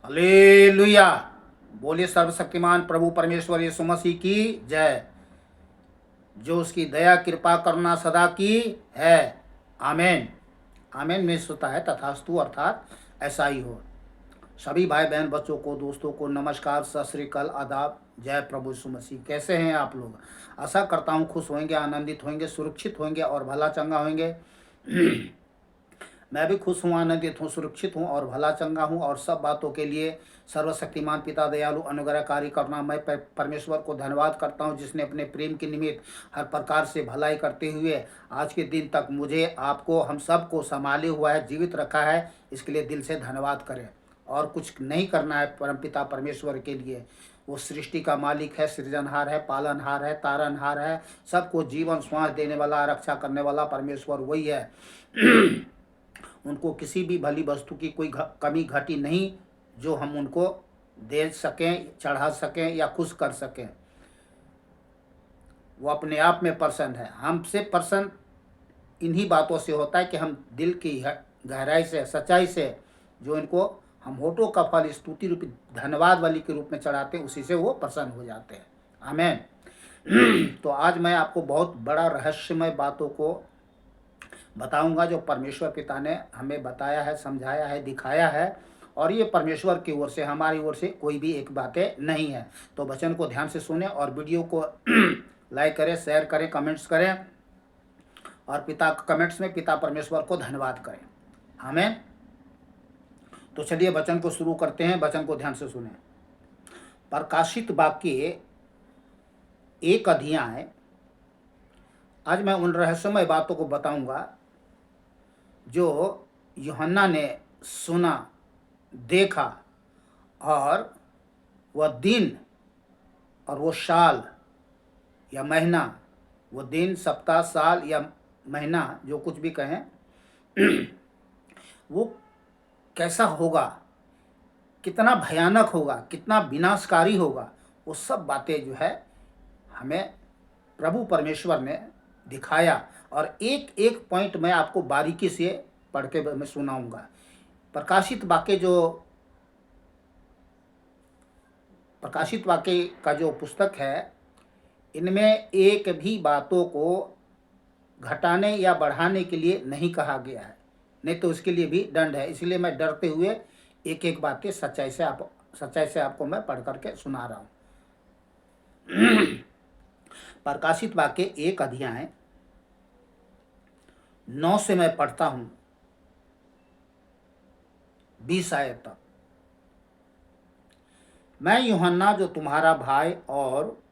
Hallelujah. बोलिए सर्वशक्तिमान प्रभु परमेश्वर यीशु मसीह की जय। जो उसकी दया कृपा करुणा सदा की है। आमीन। आमीन में होता है तथास्तु, अर्थात ऐसा ही हो। सभी भाई बहन बच्चों को दोस्तों को नमस्कार, सत श्री अकाल, आदाब, जय प्रभु यीशु मसीह। कैसे हैं आप लोग? आशा करता हूँ खुश होंगे, आनंदित होंगे, सुरक्षित होंगे और भला चंगा होंगे। मैं भी खुश हूँ, आनंदित हूँ, सुरक्षित हूँ और भला चंगा हूँ। और सब बातों के लिए सर्वशक्तिमान पिता दयालु अनुग्रहकारी करुणामय परमेश्वर को धन्यवाद करता हूँ, जिसने अपने प्रेम के निमित्त हर प्रकार से भलाई करते हुए आज के दिन तक मुझे, आपको, हम सबको संभाले हुआ है, जीवित रखा है। इसके लिए दिल से धन्यवाद करें। और कुछ नहीं करना है परमपिता परमेश्वर के लिए। वो सृष्टि का मालिक है, सृजनहार है, पालनहार है, तारनहार है, सबको जीवन श्वास देने वाला, रक्षा करने वाला परमेश्वर वही है। उनको किसी भी भली वस्तु की कोई कमी घटी नहीं जो हम उनको दे सकें, चढ़ा सकें या खुश कर सकें। वो अपने आप में प्रसन्न है। हमसे प्रसन्न इन्हीं बातों से होता है कि हम दिल की गहराई से, सच्चाई से जो इनको हम होठों का फल स्तुति रूपी धन्यवाद वाली के रूप में चढ़ाते हैं, उसी से वो प्रसन्न हो जाते हैं। आमीन। तो आज मैं आपको बहुत बड़ा रहस्यमय बातों को बताऊंगा, जो परमेश्वर पिता ने हमें बताया है, समझाया है, दिखाया है। और ये परमेश्वर की ओर से, हमारी ओर से कोई भी एक बातें नहीं है। तो वचन को ध्यान से सुने और वीडियो को लाइक करें, शेयर करें, कमेंट्स करें और कमेंट्स में पिता परमेश्वर को धन्यवाद करें। आमीन। तो चलिए वचन को शुरू करते हैं। वचन को ध्यान से सुने। प्रकाशित वाक्य 1 अध्याय। आज मैं उन रहस्यमय बातों को बताऊंगा जो यूहन्ना ने सुना, देखा, और वह दिन और वो साल या महीना, वो दिन, सप्ताह, साल या महीना, जो कुछ भी कहें, वो कैसा होगा, कितना भयानक होगा, कितना विनाशकारी होगा, वो सब बातें जो है हमें प्रभु परमेश्वर ने दिखाया। और एक एक पॉइंट मैं आपको बारीकी से पढ़ के मैं सुनाऊंगा। प्रकाशित वाक्य का जो पुस्तक है, इनमें एक भी बातों को घटाने या बढ़ाने के लिए नहीं कहा गया है, नहीं तो इसके लिए भी दंड है। इसलिए मैं डरते हुए एक एक बातें सच्चाई से आपको मैं पढ़ करके सुना रहा हूँ। प्रकाशित वाक्य 1 अध्याय 9 से मैं पढ़ता हूँ 20 आयत तक। मैं यूहन्ना, जो तुम्हारा भाई और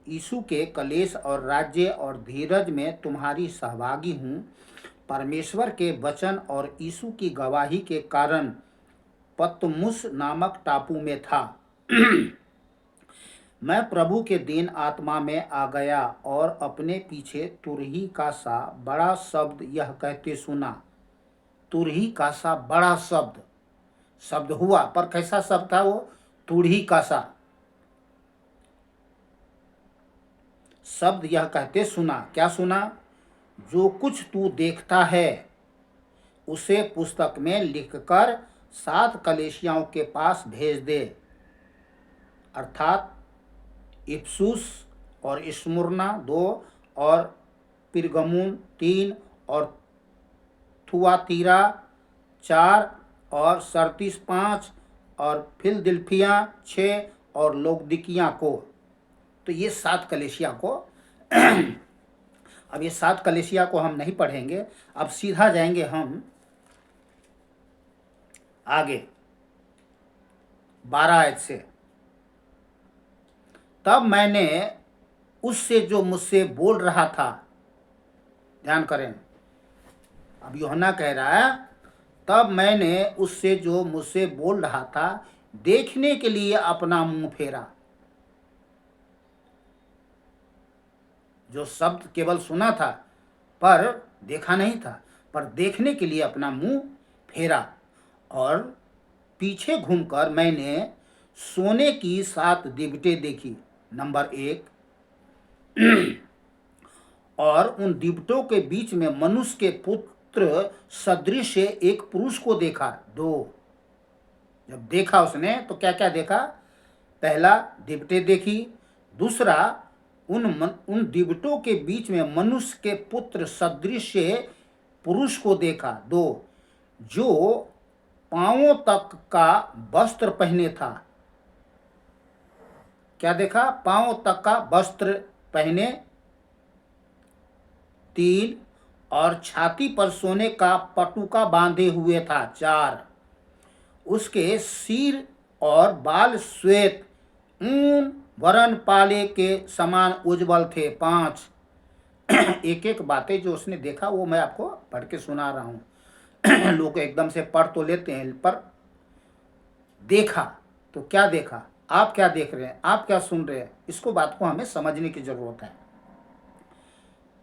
यीशु के कलेश और राज्य और धीरज में तुम्हारी सहभागी हूँ, परमेश्वर के वचन और यीशु की गवाही के कारण पतमुस नामक टापू में था। मैं प्रभु के दिन आत्मा में आ गया और अपने पीछे तुरही का सा बड़ा शब्द यह कहते सुना। तुरही का सा बड़ा शब्द हुआ, पर कैसा शब्द था वो? तुरही का सा शब्द यह कहते सुना। क्या सुना? जो कुछ तू देखता है उसे पुस्तक में लिखकर 7 कलीसियाओं के पास भेज दे, अर्थात इफिसुस और स्मुर्ना 2 और पिरगमुन 3 और थुआतीरा 4 और सरतीस 5 और फिलदिल्फिया 6 और लौदीकिया को। तो ये 7 कलीसिया को अब ये 7 कलीसिया को हम नहीं पढ़ेंगे। अब सीधा जाएंगे हम आगे 12 आयत से। तब मैंने उससे जो मुझसे बोल रहा था, ध्यान करें, अब यूहन्ना कह रहा है, तब मैंने उससे जो मुझसे बोल रहा था देखने के लिए अपना मुंह फेरा। जो शब्द केवल सुना था पर देखा नहीं था, पर देखने के लिए अपना मुंह फेरा। और पीछे घूमकर मैंने सोने की 7 दीवटें देखी, नंबर 1। और उन दीवटों के बीच में मनुष्य के पुत्र सदृश एक पुरुष को देखा, 2। जब देखा उसने तो क्या क्या देखा? पहला दिवटें देखी, दूसरा उन दिवटों के बीच में मनुष्य के पुत्र सदृश पुरुष को देखा, दो जो पांवों तक का वस्त्र पहने था। क्या देखा? पांवों तक का वस्त्र पहने। तीन, और छाती पर सोने का पटुका बांधे हुए था। चार, उसके सिर और बाल श्वेत ऊन वरण पाले के समान उज्जवल थे। पांच, एक एक बातें जो उसने देखा वो मैं आपको पढ़ के सुना रहा हूं। लोग एकदम से पढ़ तो लेते हैं, पर देखा तो क्या देखा, आप क्या देख रहे हैं, आप क्या सुन रहे हैं, इसको बात को हमें समझने की जरूरत है।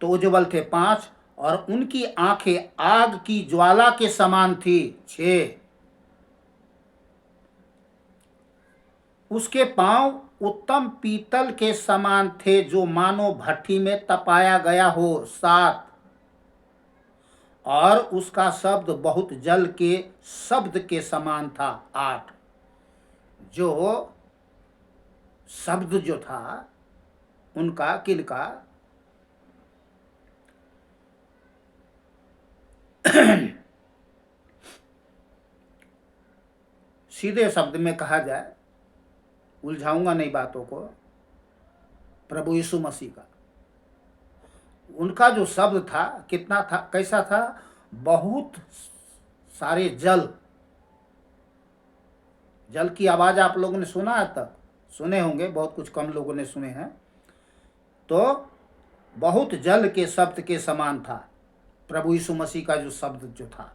तो उज्जवल थे। पांच, और उनकी आंखें आग की ज्वाला के समान थी। छह, उसके पांव उत्तम पीतल के समान थे जो मानो भट्ठी में तपाया गया हो। सात, और उसका शब्द बहुत जल के शब्द के समान था। आठ, जो शब्द जो था उनका, किनका? सीधे शब्द में कहा जाए, उलझाऊंगा नहीं बातों को, प्रभु यीशु मसीह का उनका जो शब्द था कितना था, कैसा था? बहुत सारे जल, जल की आवाज आप लोगों ने सुना है? तक सुने होंगे, बहुत कुछ कम लोगों ने सुने हैं। तो बहुत जल के शब्द के समान था प्रभु यीशु मसीह का जो शब्द जो था।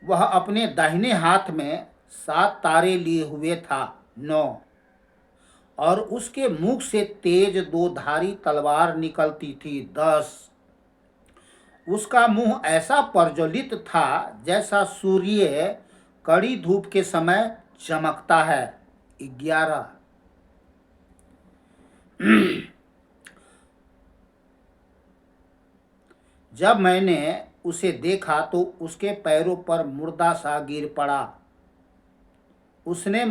वह अपने दाहिने हाथ में 7 तारे लिए हुए था। 9, और उसके मुख से तेज 2 धारी तलवार निकलती थी। 10, उसका मुंह ऐसा प्रज्वलित था जैसा सूर्य कड़ी धूप के समय चमकता है। 11, जब मैंने उसे देखा तो उसके पैरों पर मुर्दा सा गिर पड़ा। उसने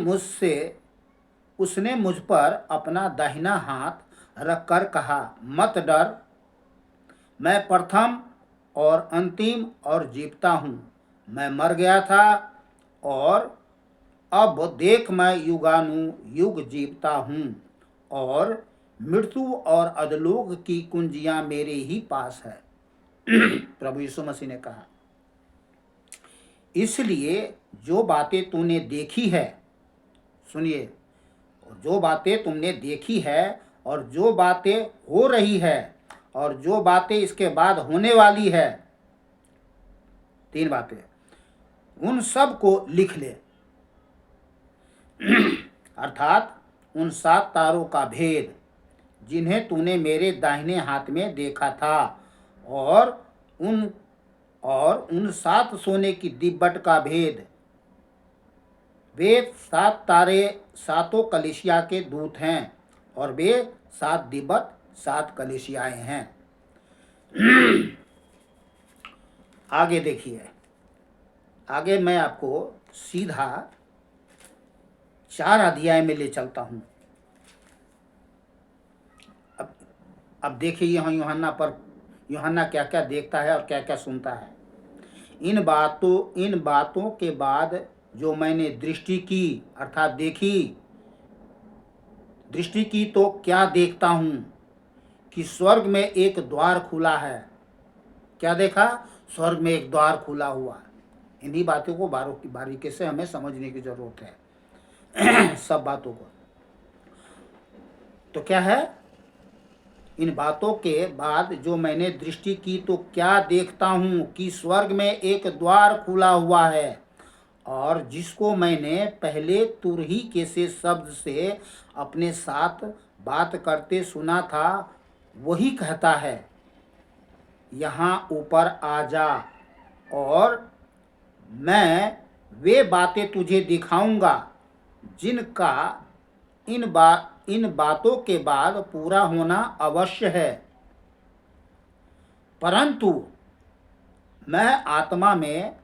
मुझ पर अपना दाहिना हाथ रखकर कहा, मत डर, मैं प्रथम और अंतिम और जीवता हूँ। मैं मर गया था और अब देख मैं युगानुयुग जीवता हूँ, और मृत्यु और अधलोक की कुंजियां मेरे ही पास है। प्रभु यीशु मसीह ने कहा, इसलिए जो बातें तूने देखी है, सुनिए, जो बातें तुमने देखी है और जो बातें हो रही है और जो बातें इसके बाद होने वाली है, 3 बातें, उन सब को लिख ले। अर्थात उन 7 तारों का भेद जिन्हें तूने मेरे दाहिने हाथ में देखा था, और उन 7 सोने की दिब्बट का भेद। वे 7 तारे 7 कलीसिया के दूत हैं, और वे 7 दिब्बट 7 कलीसियाएं हैं। आगे देखिए, आगे मैं आपको सीधा 4 अध्याय में ले चलता हूं। अब देखिए यहाँ यूहन्ना क्या क्या देखता है और क्या क्या सुनता है। इन बातों के बाद जो मैंने दृष्टि की, अर्थात दृष्टि की तो क्या देखता हूँ कि स्वर्ग में एक द्वार खुला है। क्या देखा? स्वर्ग में एक द्वार खुला हुआ। इन्हीं बातों को बारीकी से हमें समझने की जरूरत है। सब बातों को। तो क्या है? इन बातों के बाद जो मैंने दृष्टि की तो क्या देखता हूँ कि स्वर्ग में एक द्वार खुला हुआ है, और जिसको मैंने पहले तुरही के से शब्द से अपने साथ बात करते सुना था, वही कहता है, यहाँ ऊपर आ जा, और मैं वे बातें तुझे दिखाऊंगा जिनका इन बातों के बाद पूरा होना अवश्य है। परंतु मैं आत्मा में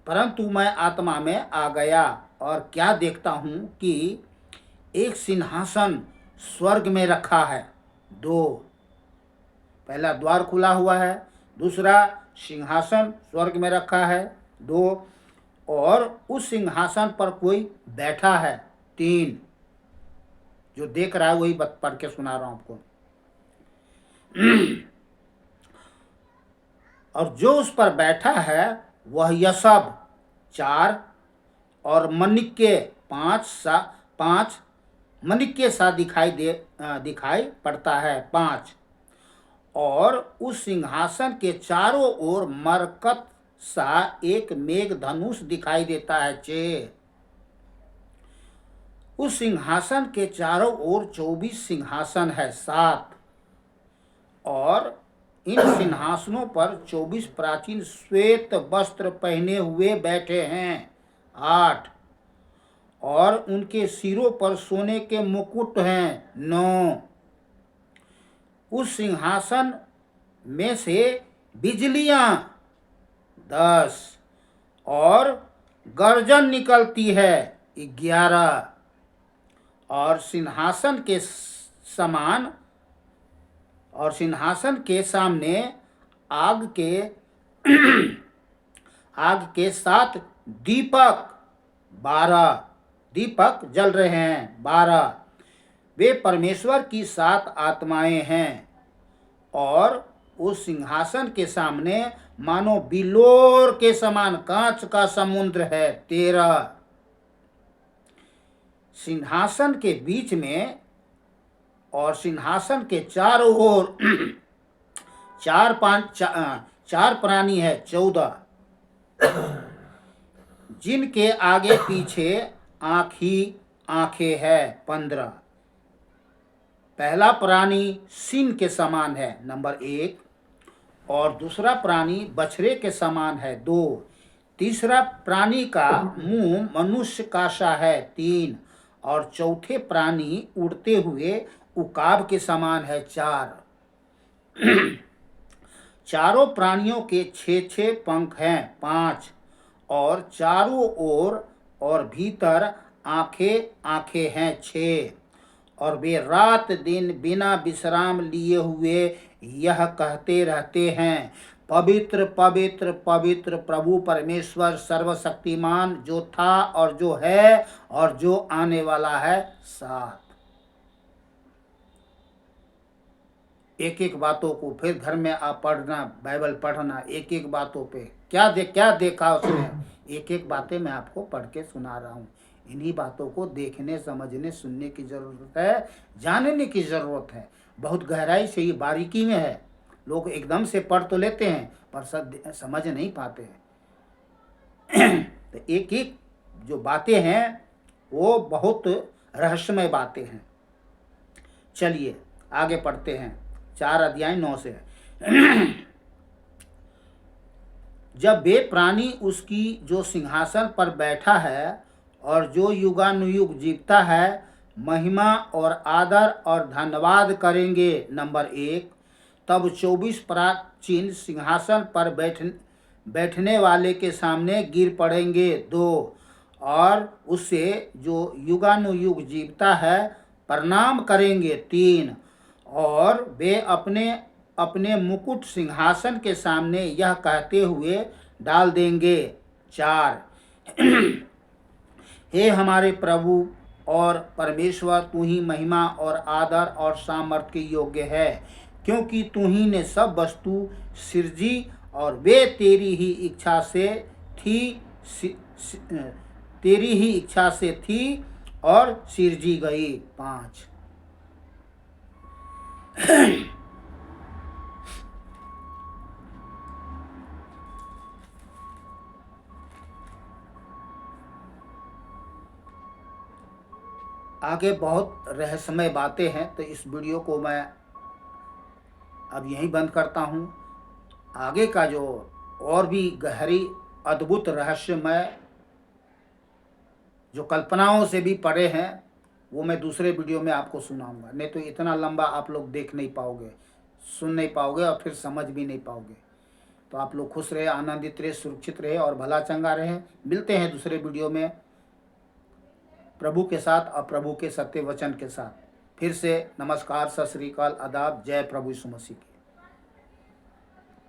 परंतु मैं आत्मा में आ गया और क्या देखता हूँ कि एक सिंहासन स्वर्ग में रखा है। दो, पहला द्वार खुला हुआ है, दूसरा सिंहासन स्वर्ग में रखा है। दो, और उस सिंहासन पर कोई बैठा है। तीन, जो देख रहा है वही पढ़ के सुना रहा हूं आपको। और जो उस पर बैठा है वह यशब। चार, और मणिक्य पांच मणिक्य सा दिखाई पड़ता है। पांच, और उस सिंहासन के चारों ओर मरकत सा एक मेघ धनुष दिखाई देता है। छह, उस सिंहासन के चारों ओर 24 सिंहासन है। सात, और इन सिंहासनों पर 24 प्राचीन श्वेत वस्त्र पहने हुए बैठे हैं। आठ, और उनके सिरों पर सोने के मुकुट हैं। नौ, उस सिंहासन में से बिजलियां। 10, और गर्जन निकलती है। 11, और सिंहासन के सामने आग के 7 दीपक। 12 दीपक जल रहे हैं। 12, वे परमेश्वर की 7 आत्माएं हैं। और उस सिंहासन के सामने मानो बिल्लोर के समान कांच का समुद्र है। 13, सिंहासन के बीच में और सिंहासन के चारों ओर चार प्राणी है। 14, जिनके आगे पीछे आंख ही आंखें है। 15, पहला प्राणी सिंह के समान है, नंबर 1, और दूसरा प्राणी बछड़े के समान है। 2, तीसरा प्राणी का मुंह मनुष्य का सा है। 3, और चौथे प्राणी उड़ते हुए उकाब के समान है। 4, चारों प्राणियों के 6 पंख हैं। 5, और चारों ओर और भीतर आंखें हैं। 6, और वे रात दिन बिना विश्राम लिए हुए यह कहते रहते हैं, पवित्र पवित्र पवित्र प्रभु परमेश्वर सर्वशक्तिमान, जो था और जो है और जो आने वाला है। 7, एक एक बातों को फिर घर में आप पढ़ना, बाइबल पढ़ना, एक एक बातों पे क्या देखा उसने, एक एक बातें मैं आपको पढ़ के सुना रहा हूँ। इन्हीं बातों को देखने, समझने, सुनने की जरूरत है, जानने की जरूरत है। बहुत गहराई से, ये बारीकी में है। लोग एकदम से पढ़ तो लेते हैं पर समझ नहीं पाते हैं। तो एक एक जो बातें हैं वो बहुत रहस्यमय बातें हैं। चलिए आगे पढ़ते हैं। 4 अध्याय 9 से। जब वे प्राणी उसकी जो सिंहासन पर बैठा है और जो युगानुयुग जीवता है, महिमा और आदर और धन्यवाद करेंगे। नंबर 1, तब 24 प्राचीन सिंहासन पर बैठने वाले के सामने गिर पड़ेंगे। 2, और उससे जो युगानुयुग जीवता है प्रणाम करेंगे। 3, और वे अपने अपने मुकुट सिंहासन के सामने यह कहते हुए डाल देंगे। 4, हे हमारे प्रभु और परमेश्वर, तू ही महिमा और आदर और सामर्थ्य के योग्य है, क्योंकि तू ही ने सब वस्तु सृजी और वे तेरी ही इच्छा से थी और सृजी गई। 5, आगे बहुत रहस्यमय बातें हैं, तो इस वीडियो को मैं अब यहीं बंद करता हूँ। आगे का जो और भी गहरी अद्भुत रहस्यमय जो कल्पनाओं से भी परे हैं वो मैं दूसरे वीडियो में आपको सुनाऊंगा। नहीं तो इतना लंबा आप लोग देख नहीं पाओगे, सुन नहीं पाओगे और फिर समझ भी नहीं पाओगे। तो आप लोग खुश रहे, आनंदित रहे, सुरक्षित रहे और भला चंगा रहे। मिलते हैं दूसरे वीडियो में प्रभु के साथ और प्रभु के सत्य वचन के साथ। फिर से नमस्कार, सत श्री अकाल, आदाब, जय प्रभु यीशु मसीह की।